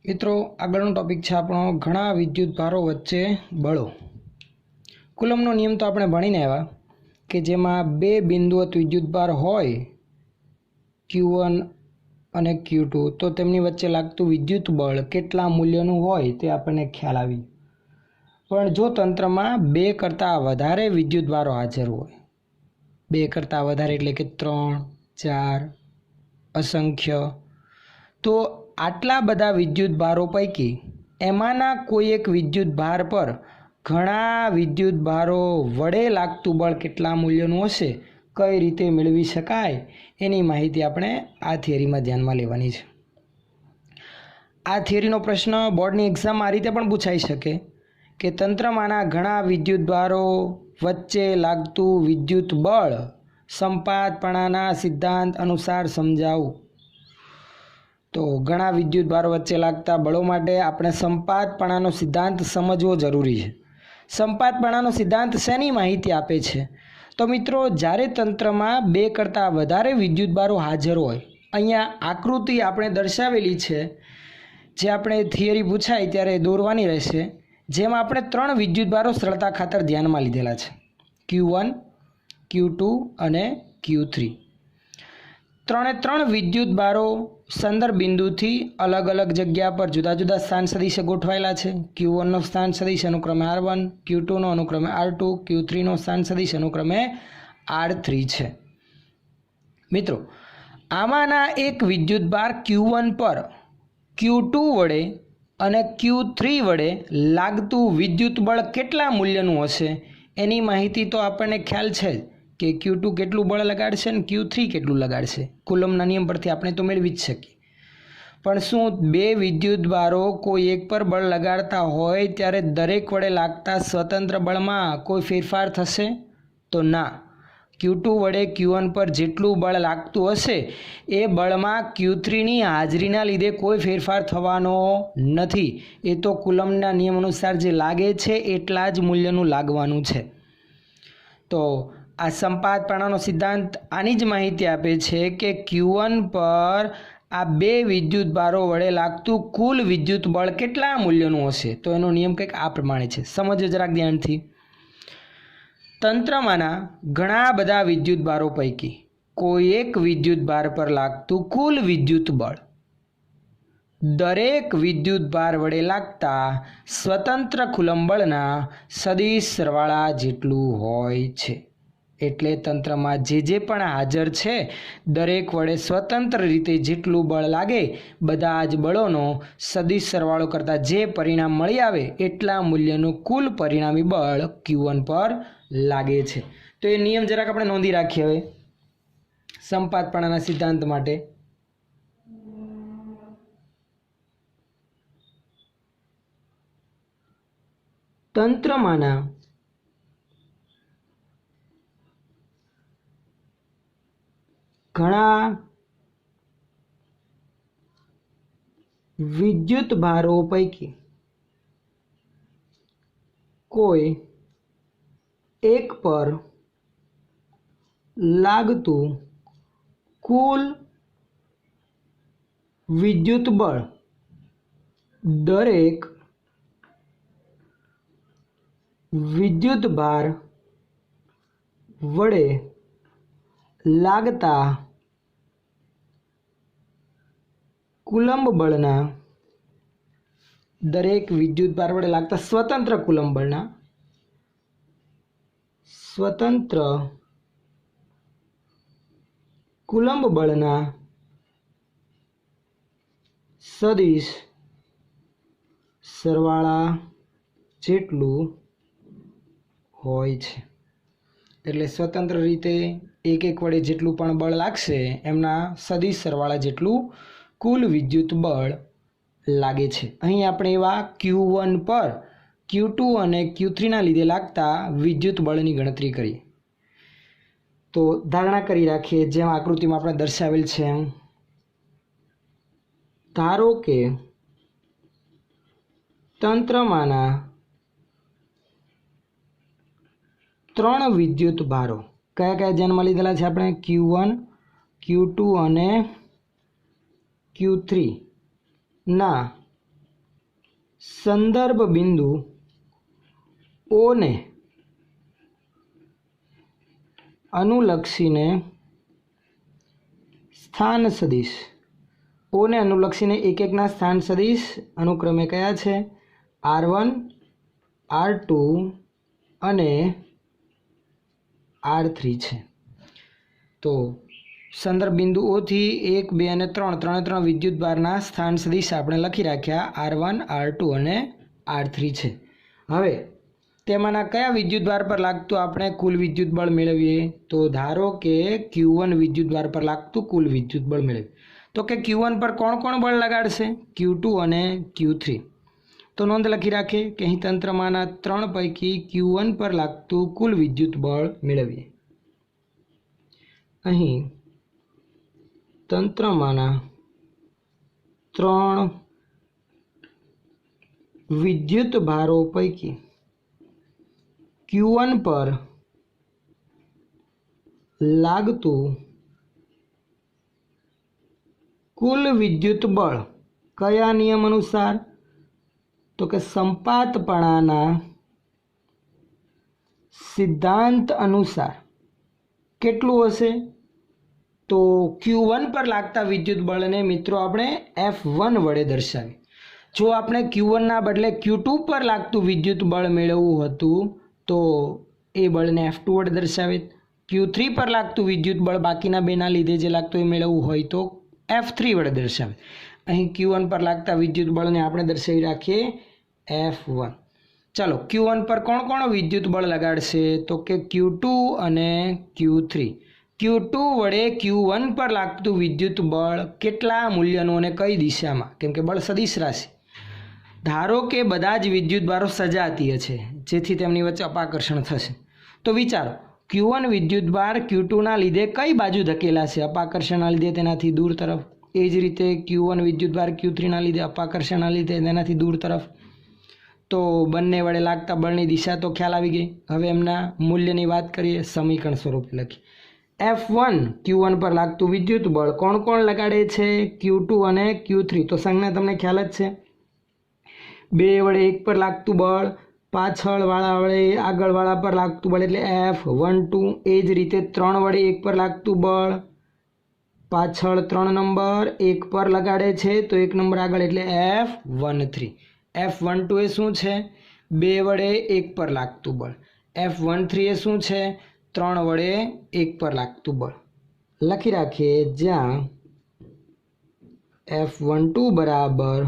मित्रों આગળનો ટોપિક છે આપણો ઘણા વિદ્યુત ભારો વચ્ચે બળો। કુલમનો નિયમ તો આપણે ભણીને આવ્યા કે જેમાં બે બિંદુવત વિદ્યુત ભાર હોય Q1 અને Q2 તો તેમની વચ્ચે લાગતું વિદ્યુત બળ કેટલા મૂલ્યનું હોય તે આપણને ખ્યાલ આવી। પણ જો તંત્રમાં બે કરતાં વધારે વિદ્યુત ભારો હાજર હોય, બે કરતાં વધારે એટલે કે 3, 4, અસંખ્ય, તો આટલા બધા વિદ્યુત ભારો પૈકી એમાંના કોઈ એક વિદ્યુત ભાર પર ઘણા વિદ્યુત ભારો વડે લાગતું બળ કેટલા મૂલ્યનું હશે, કઈ રીતે મેળવી શકાય એની માહિતી આપણે આ થિયરીમાં ધ્યાનમાં લેવાની છે। આ થિયરીનો પ્રશ્ન બોર્ડની એક્ઝામમાં આ રીતે પણ પૂછાઈ શકે કે તંત્રમાંના ઘણા વિદ્યુત ભારો વચ્ચે લાગતું વિદ્યુત બળ સંપાતપણાના સિદ્ધાંત અનુસાર સમજાવું। तो घना विद्युत भार वच्चे लागता बळों माटे आपणे संपातपणानो सिद्धांत समझवो जरूरी है। संपातपणानो सिद्धांत शेनी माहिती आपे छे? तो मित्रों ज्यारे तंत्रमां बे करता वधारे विद्युत भारो हाजर होय, अहींया आकृति आपणे दर्शावेली छे जे आपणे थियरी पूछाय त्यारे दोरवानी रहेशे, जेमां आपणे 3 विद्युत भारो सरळता खातर ध्यानमां लीधेला छे, Q1, Q2 अने Q3। त्रे 3 विद्युत भारो संदर्भ बिंदु थी अलग अलग जग्या पर जुदा जुदा स्थान सदिशे गोठवायेला छे। Q1 नो स्थान सदिश अनुक्रमे R1, Q2 नो अनुक्रमे R2, Q3 नो स्थान सदिश अनुक्रमे R3 छे। मित्रों आमाना एक विद्युत भार Q1 पर Q2 वडे अने Q3 वडे लागतुं विद्युत बळ केटला मूल्यनुं हशे एनी माहिती तो आपणे ख्याल छे कि Q2 केटलुं बळ लगाड़शे ने Q3 केटलुं लगाड़शे। कूलमना नियम परथी आपणे तो मेळवी ज शकीए। पण शुं बे विद्युत भारो कोई एक पर बळ लगाड़ता होय त्यारे दरेक वडे लागता स्वतंत्र बळमां कोई फेरफार थशे? तो ना। Q2 वडे Q1 पर जेटलुं बळ लागतुं हशे ए बळमां Q3 नी हाजरीना लीधे कोई फेरफार थवानो नथी। ए तो कूलमना नियम अनुसार जे लागे छे एटला ज मूल्यनुं लागवानुं छे। तो आ संपातपणानो सिद्धांत आनी ज माहिती आपे छे के Q1 पर आ बे विद्युत भारो वडे लागतुं कुल विद्युत बळ केटला मूल्यनुं हशे। तो एनो नियम कंईक आ प्रमाणे छे, समजो जराक ध्यानथी। तंत्रमांना घणा बधा विद्युत भारो पैकी कोई एक विद्युत भार पर लागतुं कुल विद्युत बळ दरेक विद्युत भार वडे लागता स्वतंत्र कूलम बळना सदिश सरवाळा जेटलुं होय छे। एटले तंत्रमां जे पण हाजर छे दरेक वडे स्वतंत्र रीते जेटलुं बळ लागे बधा ज बळोनो सदिश सरवाळो करता जे परिणाम मळी आवे एटला मूल्यनुं कुल परिणामी बळ Q1 पर लागे छे। तो ए नियम जराक आपणे नोंधी राखीए। हवे संपातपणाना सिद्धांत माटे तंत्रमांना घणा विद्युत भारो पैकी कोई एक पर लागतुं कुल विद्युत बळ दरेक विद्युत भार वडे लागता कूलम बळना दरेक विद्युत भार वडे लागता स्वतंत्र कूलम बळना स्वतंत्र कूलम बळना सदिश सरवाळा जेटलुं होय छे। एटले स्वतंत्र रीते एक एक वडे जेटलुं पण बळ लागशे एमना सदिश सरवाळा जेटलुं कुल विद्युत बळ लागे छे। અહીં આપણે એવા Q1 પર Q2 અને Q3 ના લીધે લાગતા વિદ્યુત બળની ગણતરી કરીએ। તો ધારણા કરી રાખીએ જેમ આકૃતિમાં આપણે દર્શાવેલ છે એમ। ધારો કે તંત્રમાંના 3 વિદ્યુત ભારો કયા કયા ધ્યાનમાં લીધેલા છે આપણે? Q1, Q2 અને Q3 ના સંદર્ભ બિંદુ ઓને અનુલક્ષીને સ્થાન સદિશ ઓને અનુલક્ષીને એક એકના સ્થાન સદિશ અનુક્રમે કયા છે? R1, R2 અને R3 છે. તો સંદર્ભ બિંદુઓથી 1, 2 અને 3 ત્રણે ત્રણ વિદ્યુત ભારના સ્થાન સદિશ આપણે લખી રાખ્યા R1, R2 અને R3 છે. હવે તેમાંના કયા વિદ્યુત ભાર પર લાગતું આપણે કુલ વિદ્યુત બળ મેળવીએ? તો ધારો કે Q1 વિદ્યુત ભાર પર લાગતું કુલ વિદ્યુત બળ મેળવીએ. તો કે Q1 પર કોણ કોણ બળ લગાડશે? Q2 અને Q3. તો નોંધ લખી રાખીએ કે અહીં તંત્રમાંના 3 પૈકી Q1 પર લાગતું કુલ વિદ્યુત બળ મેળવીએ. અહીં તંત્રમાંના 3 વિદ્યુત ભારો પૈકી Q1 પર લાગતું કુલ વિદ્યુત બળ કયા નિયમ અનુસાર? તો કે સંપાતપણાના સિદ્ધાંત અનુસાર કેટલું હશે? તો Q1 પર લાગતા વિદ્યુત બળને મિત્રો આપણે F1 વડે દર્શાવીએ. જો આપણે Q1ના બદલે Q2 પર લાગતું વિદ્યુત બળ મેળવવું હતું તો એ બળને F2 વડે દર્શાવીએ. Q3 પર લાગતું વિદ્યુત બળ બાકીના બેના લીધે જે લાગતું એ મેળવવું હોય તો F3 વડે દર્શાવીએ. અહીં Q1 પર લાગતા વિદ્યુત બળને આપણે દર્શાવી રાખીએ F1. ચાલો Q1 પર કોણ કોણ વિદ્યુત બળ લગાડશે? તો કે Q2 અને Q3. Q2 વડે Q1 પર લાગતું વિદ્યુત બળ કેટલા મૂલ્યનું અને કઈ દિશામાં? કેમ કે બળ સદિશ રાશિ. ધારો કે બધા જ વિદ્યુત ભારો સજાતીય છે જેથી તેમની વચ્ચે અપાકર્ષણ થશે. તો વિચારો Q1 વિદ્યુત ભાર Q2ના લીધે કઈ બાજુ ધકેલાશે? અપાકર્ષણના લીધે તેનાથી દૂર તરફ. એ જ રીતે Q1 વિદ્યુત ભાર Q3ના લીધે અપાકર્ષણના લીધે તેનાથી દૂર તરફ. તો બંને વડે લાગતા બળની દિશા તો ખ્યાલ આવી ગઈ. હવે એમના મૂલ્યની વાત કરીએ, સમીકરણ સ્વરૂપે લખી. F1 Q1 પર લાગતું વિદ્યુત બળ કોણ કોણ લગાડે છે? Q2 અને Q3. તો સંજ્ઞા તમને ખ્યાલ જ છે. 2 વડે 1 પર લાગતું બળ, પાછળવાળા વડે આગળવાળા પર લાગતું બળ એટલે F12. એ જ રીતે 3 વડે 1 પર લાગતું બળ, પાછળ 3 નંબર 1 પર લગાડે છે તો 1 નંબર આગળ એટલે F13. F12 એ શું છે? 2 વડે 1 પર લાગતું બળ. F13 એ શું છે? 3 વડે 1 પર લાગતું બળ. લખી રાખીએ જ્યાં F12 બરાબર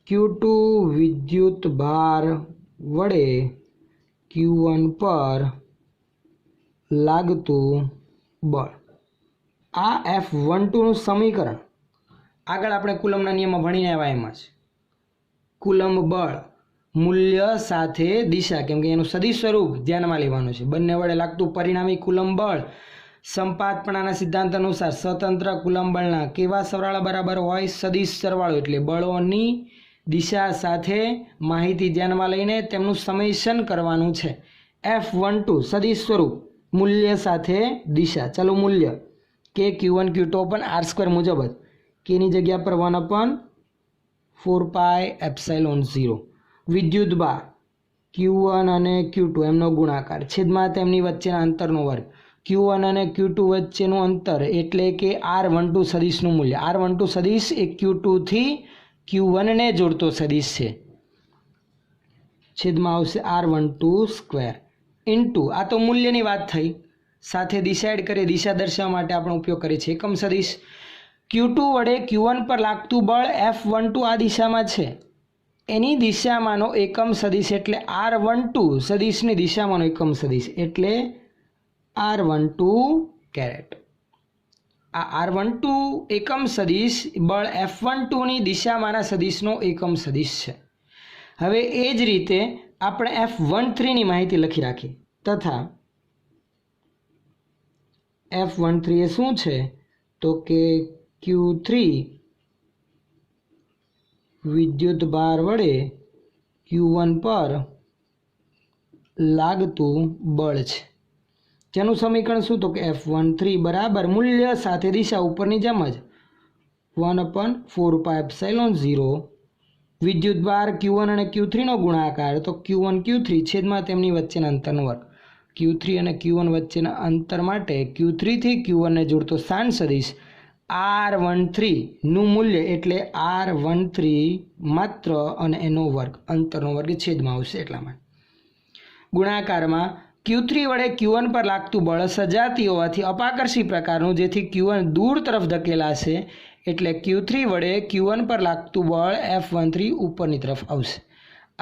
Q2 વિદ્યુત ભાર વડે Q1 પર લાગતું બળ. આ F12નું સમીકરણ આગળ આપણે કુલમના નિયમમાં ભણીને આવ્યા એમાં જ. કુલમ બળ મૂલ્ય સાથે દિશા, કેમ કે એનું સદિશ સ્વરૂપ ધ્યાનમાં લેવાનું છે. બંને વડે લાગતું પરિણામી કુલમ બળ સંપાતપણાના સિદ્ધાંત અનુસાર સ્વતંત્ર કુલમ બળના કેવા સરવાળા બરાબર હોય? સદિશ સરવાળો. એટલે બળોની દિશા સાથે માહિતી ધ્યાનમાં લઈને તેમનું સમેશન કરવાનું છે. F12 સદિશ સ્વરૂપ મૂલ્ય સાથે દિશા. ચાલો મૂલ્ય કે Q1 Q2 પણ R² મુજબ જ કેની જગ્યા પર 1/4πε0. વિદ્યુત ભાર Q1 અને Q2 એમનો ગુણાકાર છેદમાં તેમની વચ્ચેના અંતરનો વર્ગ. Q1 અને Q2 વચ્ચેનું અંતર એટલે કે R12 સદિશનું મૂલ્ય. R12 સદિશ એ Q2 થી Q1 ને જોડતો સદિશ છે. છેદમાં આવશે R12² ઇન્ટુ આ તો મૂલ્યની વાત થઈ. સાથે દિશા એડ કરીએ. દિશા દર્શાવવા માટે આપણે ઉપયોગ કરીએ છીએ એકમ સદિશ. Q2 વડે Q1 પર લાગતું બળ F12 આ દિશામાં છે. એની દિશામાંનો એકમ સદિશ એટલે R12 સદિશની દિશામાંનો એકમ સદિશ એટલે R12 કેરેટ. આ R12 એકમ સદિશ બળ F12ની દિશામાંના સદિશનો એકમ સદિશ છે. હવે એ જ રીતે આપણે F13ની માહિતી લખી રાખી તથા F13 એ શું છે? તો કે Q3 વિદ્યુત ભાર વડે Q1 પર લાગતું બળ છે. જેનું સમીકરણ શું? તો કે F13 બરાબર મૂલ્ય સાથે દિશા ઉપરની જેમ જ 1/4πε0 વિદ્યુતભાર Q1 અને Q3 નો ગુણાકાર તો Q1 Q3 છેદમાં તેમની વચ્ચેના અંતરનો વર્ગ. Q3 અને Q1 વચ્ચેના અંતર માટે Q3 થી Q1 ને જોડતો સ્થાન સદિશ R13 નું મૂલ્ય એટલે R13 માત્ર અને એનો વર્ગ, અંતરનો વર્ગ છેદમાં આવશે એટલા માટે. ગુણાકારમાં Q3 વડે Q1 પર લાગતું બળ સજાતી હોવાથી અપાકર્ષી પ્રકારનું, જેથી Q1 દૂર તરફ ધકેલાશે એટલે Q3 વડે Q1 પર લાગતું બળ F13 ઉપરની તરફ આવશે.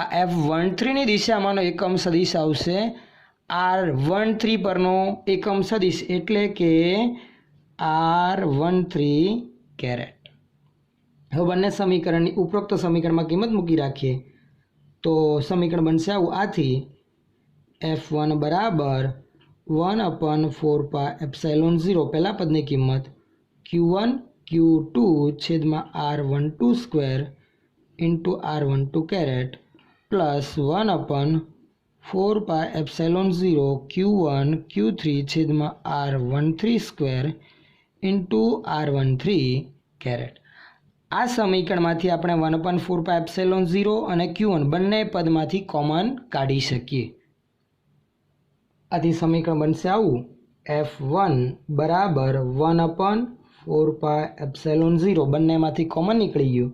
આ F13 ની દિશામાંનો એકમ સદિશ આવશે R13 પરનો એકમ સદિશ એટલે કે R13 કેરેટ. હવે બંને સમીકરણની ઉપરોક્ત સમીકરણમાં કિંમત મૂકી રાખીએ તો સમીકરણ બનશે આવું. આથી F1 બરાબર 1/4πε0 પહેલા પદની કિંમત Q1 Q2 છેદમાં R12 square into R12 caret plus 1/4πε0 Q1 Q3 છેદમાં R13 square into R13 caret. આ સમીકરણમાંથી આપણે 1/4πε0 અને Q1 બંને પદમાંથી કોમન કાઢી શકીએ. આથી સમીકરણ બનશે આવું. F1 બરાબર 1/4πε0 બંનેમાંથી કોમન નીકળી ગયું.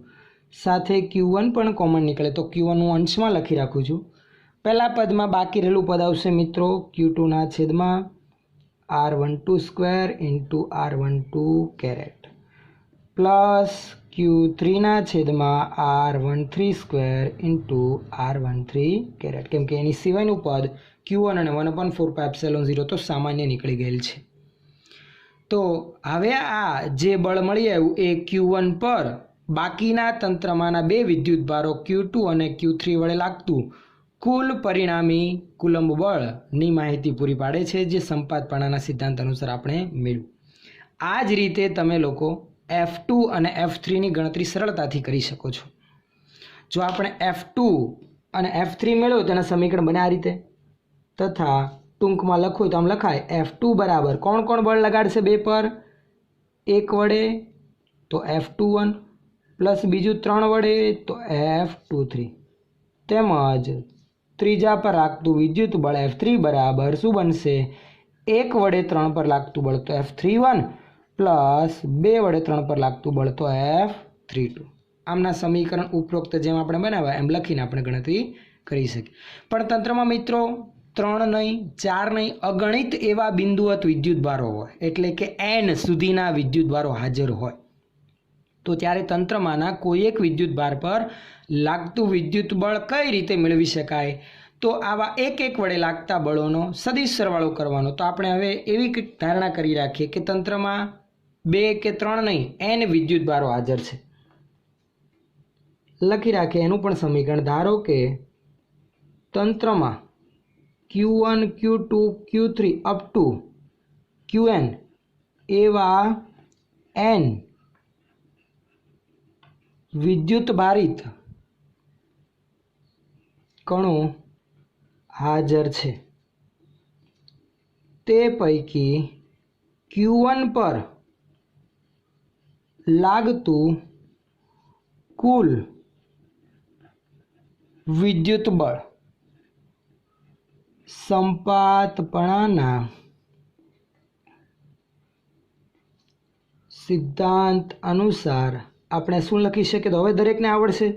સાથે Q1 પણ કોમન નીકળે તો Q1 હું અંશમાં લખી રાખું છું. પહેલા પદમાં બાકી રહેલું પદ આવશે મિત્રો Q2 ના છેદમાં R12 square into R12 caret plus Q3 ના છેદમાં R13 square into R13 caret, કેમ કે એની સિવાયનું પદ Q1 અને 1/4πε0 તો સામાન્ય નીકળી ગયેલ છે. તો હવે આ જે બળ મળી આવ્યું એ Q1 પર બાકીના તંત્રમાંના બે વિદ્યુતભારો Q2 અને Q3 વડે લાગતું કુલ પરિણામી કુલંબ બળની માહિતી પૂરી પાડે છે, જે સંપાતપણાના સિદ્ધાંત અનુસાર આપણે મેળવ્યું. આ જ રીતે તમે લોકો F2 અને F3ની ગણતરી સરળતાથી કરી શકો છો. જો આપણે F2 અને F3 મેળવો તેના સમીકરણ બને આ રીતે, તથા ટૂંકમાં લખો તો આમ લખાય F2 બરાબર કોણ કોણ બળ લગાડશે બે પર? 1 વડે તો F21 પ્લસ બીજું 3 વડે તો F23 તેમજ ત્રીજા પર લાગતું વિદ્યુત બળ F3 બરાબર શું બનશે? 1 વડે 3 પર લાગતું બળ તો F31 પ્લસ 2 વડે 3 પર લાગતું બળ તો F32. આમના સમીકરણ ઉપરોક્ત જેમ આપણે બનાવ્યા એમ લખીને આપણે ગણતરી કરી શકીએ. પણ તંત્રમાં મિત્રો 3 નહીં, 4 નહીં, અગણિત એવા બિંદુવત વિદ્યુતભારો હોય, એટલે કે N સુધીના વિદ્યુતભારો હાજર હોય, તો ત્યારે તંત્રમાંના કોઈ એક વિદ્યુતભાર પર લાગતું વિદ્યુત બળ કઈ રીતે મેળવી શકાય? તો આવા એક એક વડે લાગતા બળોનો સદિશ સરવાળો કરવાનો. તો આપણે હવે એવી ધારણા કરી રાખીએ કે તંત્રમાં 2 કે 3 નહીં, N વિદ્યુતભારો હાજર છે. લખી રાખીએ એનું પણ સમીકરણ. ધારો કે તંત્રમાં Q1 Q2 Q3 up to Qn એવા N વિદ્યુત ભારિત કણો હાજર છે. તે પૈકી Q1 પર લાગતું કુલ વિદ્યુત બળ સંપાતપણાના સિદ્ધાંત અનુસાર આપણે શું લખી શકીએ? તો હવે દરેકને આવડશે,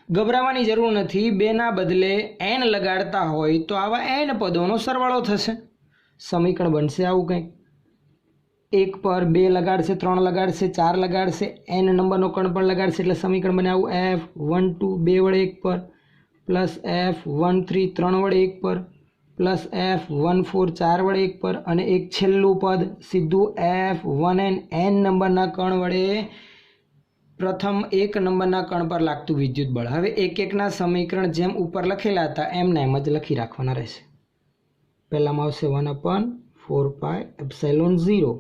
ગભરાવાની જરૂર નથી. 2ના બદલે N લગાડતા હોય તો આવા N પદોનો સરવાળો થશે. સમીકરણ બનશે આવું કંઈક. 1 પર 2 લગાડશે, 3 લગાડશે, 4 લગાડશે, N નંબરનો કણ પણ લગાડશે એટલે સમીકરણ બને આવું. F12 2 વડે 1 પર પ્લસ F13 3 વડે 1 પર પ્લસ F14 4 વડે 1 પર અને એક છેલ્લું પદ સીધું F1n N નંબરના કણ વડે પ્રથમ 1 નંબરના કણ પર લાગતું વિદ્યુત બળ. હવે એક એકના સમીકરણ જેમ ઉપર લખેલા હતા એમને એમ જ લખી રાખવાના રહેશે. પહેલામાં આવશે 1/4πε0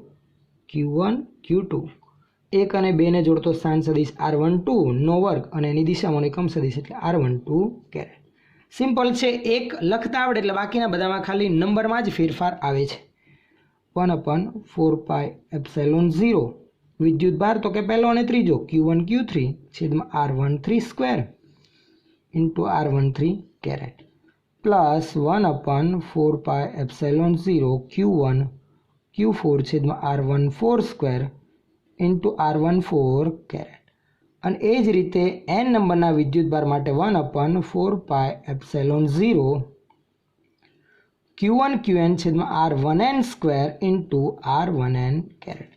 Q1 Q2 1 અને 2 ને જોડતો સ્થાન સદિશ R12 નો વર્ગ અને એની દિશામાં એકમ સદિશ એટલે R12 કેરેટ. સિમ્પલ છે, એક લખતા આવડે એટલે બાકીના બધામાં ખાલી નંબરમાં જ ફેરફાર આવે છે. 1/4πε0 વિદ્યુત ભાર તો કે પહેલો અને ત્રીજો Q1 Q3 છેદમાં R13 square into R13 carat plus 1/4πε0 Q1 Q4 છેદમાં R14 square into R14 caret અને એ જ રીતે n નંબરના વિદ્યુતભાર માટે 1/4πε0 Q1 QN છેદમાં R1N square into R1N carat.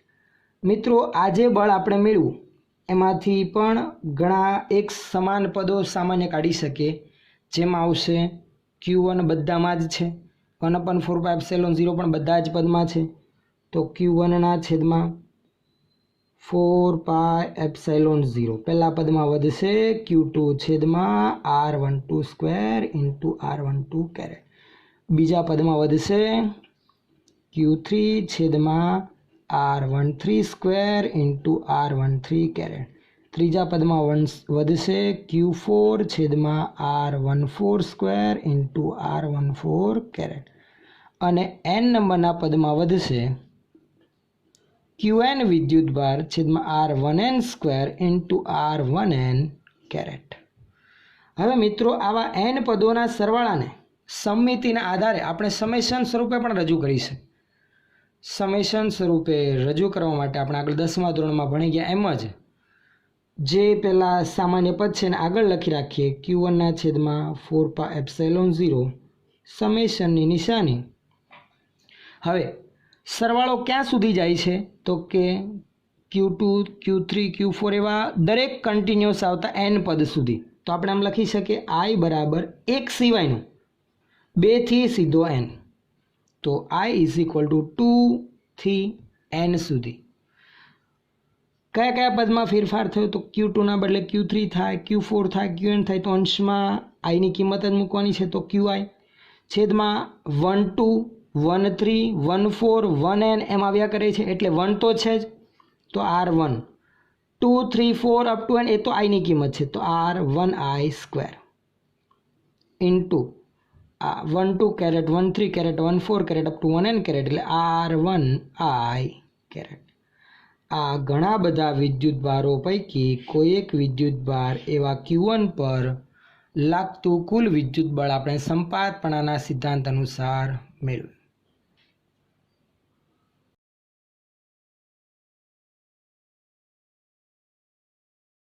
મિત્રો આ જે બળ આપણે મેળવ્યું એમાંથી પણ ઘણા એક સમાન પદો સામાન્ય કાઢી શકીએ, જેમાં આવશે Q1 બધામાં જ છે, 1/4πε0 પણ બધા જ પદમાં છે, તો Q1ના છેદમાં 4πε0 પહેલા પદમાં વધશે Q2 છેદમાં R12 square into R12 carat, બીજા પદમાં વધશે Q3 છેદમાં R13 square into R13 carat, ત્રીજા પદમાં વધશે Q4 છેદમાં R14 square into R14 caret અને n નંબરના પદમાં વધશે Qn વિદ્યુતભાર છેદમાં R1N square into R1N carat. હવે મિત્રો આવા n પદોના સરવાળાને સમમિતિના આધારે આપણે સમેશન સ્વરૂપે પણ રજૂ કરી છે। સમેશન સ્વરૂપે રજૂ કરવા માટે આપણે આગળ 10મા ધોરણમાં ભણી ગયા એમ જ જે પહેલાં સામાન્ય પદ છે એને આગળ લખી રાખીએ Q1ના છેદમાં 4πε0 સમેશનની નિશાની। હવે સરવાળો ક્યાં સુધી જાય છે તો કે Q2 Q3 Q4 એવા દરેક કન્ટિન્યુઅસ આવતા n પદ સુધી, તો આપણે આમ લખી શકીએ I બરાબર 1 સિવાયનું 2 થી સીધો n, તો I = 2 થી n સુધી। કયા કયા પદમાં ફેરફાર થયો તો Q2ના બદલે Q3 થાય, Q4 થાય, Qn થાય, તો અંશમાં આઈની કિંમત જ મૂકવાની છે, તો Qi છેદમાં 12 13 14 1n એમ આવ્યા કરે છે, એટલે 1 તો છે જ, તો R1 2 3 4 અપ ટુ n એ તો આઈની કિંમત છે, તો R1I square into 12 caret 13 caret 14 caret up to 1n caret એટલે R1I कैरेट। આ ઘણા બધા વિદ્યુતભારો પૈકી કોઈ એક વિદ્યુતભાર એવા Q1 પર લાગતું કુલ વિદ્યુત બળ આપણે સંપાતપણાના સિદ્ધાંત અનુસાર મેળવ્યું।